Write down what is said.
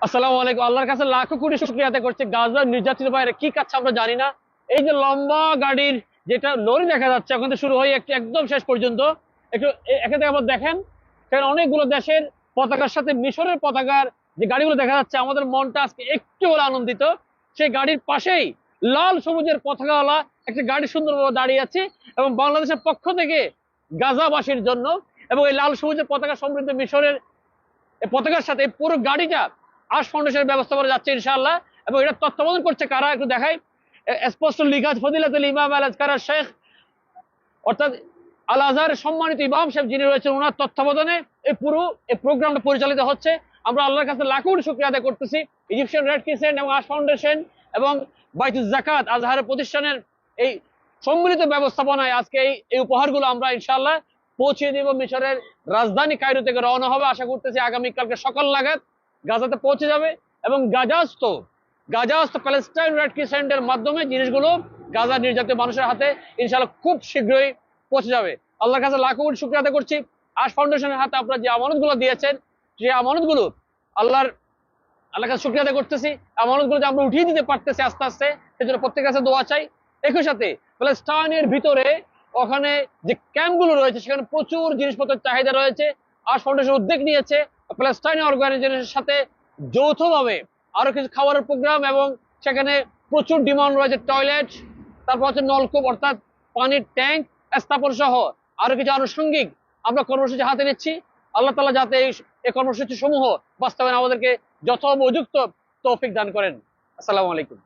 আসসালামু আলাইকুম। আল্লাহর কাছে লাখো কোটি শুকরিয়া আদায় করছি। গাজার নির্যাতিত বাইরে কি কাচ্ছে আমরা জানি না। এই যে লম্বা গাড়ির যেটা লরি দেখা যাচ্ছে ওখান থেকে শুরু হয়ে একদম শেষ পর্যন্ত একটু এখান থেকে আবার দেখেন, সেখানে অনেকগুলো দেশের পতাকার সাথে মিশরের পতাকার যে গাড়িগুলো দেখা যাচ্ছে, আমাদের মনটা আজকে একটু হলে আনন্দিত। সেই গাড়ির পাশেই লাল সবুজের পতাকাওয়ালা একটা গাড়ি সুন্দরভাবে দাঁড়িয়ে আছে, এবং বাংলাদেশের পক্ষ থেকে গাজাবাসীর জন্য এবং এই লাল সবুজের পতাকা সমৃদ্ধ মিশরের এই পতাকার সাথে এই পুরো গাড়িটা আশ ফাউন্ডেশনের ব্যবস্থা করা যাচ্ছে ইনশাআল্লাহ। এবং এটা তত্ত্বাবধান করছে কারা একটু দেখাই। স্পষ্ট লিখা আছে ফজিলাতুল ইমাম আল আজকার শেখ, অর্থাৎ আল আজহারের সম্মানিত ইমাম সাহেব যিনি রয়েছেন, ওনার তত্ত্বাবধানে এই পুরো এই প্রোগ্রামটা পরিচালিত হচ্ছে। আমরা আল্লাহর কাছে লাখো কোটি শুকরিয়া আদায় করতেছি। ইজিপশিয়ান রেড ক্রিসেন্ট এবং আশ ফাউন্ডেশন এবং বাইতুল যাকাত আজহারের প্রতিষ্ঠানের এই সম্মিলিত ব্যবস্থাপনায় আজকে এই উপহারগুলো আমরা ইনশাআল্লাহ পৌঁছে দিব। মিশরের রাজধানী কায়রো থেকে রওনা হবে, আশা করতেছি আগামীকালকে সকাল নাগাদ গাজাতে পৌঁছে যাবে। এবং গাজাস্থ প্যালেস্টাইন রেড ক্রিসেন্টের মাধ্যমে জিনিসগুলো গাজা নির্যাতিত মানুষের হাতে ইনশাআল্লাহ খুব শীঘ্রই পৌঁছে যাবে। আল্লাহর কাছে লাখো কোটি শুকরিয়া আদায় করছি। আশ ফাউন্ডেশনের হাতে আপনারা যে আমানতগুলো দিয়েছেন, সেই আমানতগুলো আল্লাহর কাছে শুকরিয়া আদায় করতেছি। আমানতগুলো যে আমরা উঠিয়ে দিতে পারতেছি আস্তে আস্তে, সেজন্য প্রত্যেকের কাছে দোয়া চাই। একই সাথে প্যালেস্টাইনের ভিতরে ওখানে যে ক্যাম্পগুলো রয়েছে সেখানে প্রচুর জিনিসপত্রের চাহিদা রয়েছে। আশ ফাউন্ডেশন উদ্যোগ নিয়েছে প্যালেস্টাইনি অর্গানাইজেশনের সাথে যৌথভাবে আরো কিছু খাবারের প্রোগ্রাম, এবং সেখানে প্রচুর ডিমান্ড রয়েছে টয়লেট, তারপর হচ্ছে নলকূপ অর্থাৎ পানির ট্যাঙ্ক স্থাপন সহ আরো কিছু আনুষঙ্গিক আমরা কর্মসূচি হাতে নিচ্ছি। আল্লাহ তাআলা যাতে এই কর্মসূচি সমূহ বাস্তবায়নে আমাদেরকে যথোপযুক্ত তৌফিক দান করেন। আসসালামু আলাইকুম।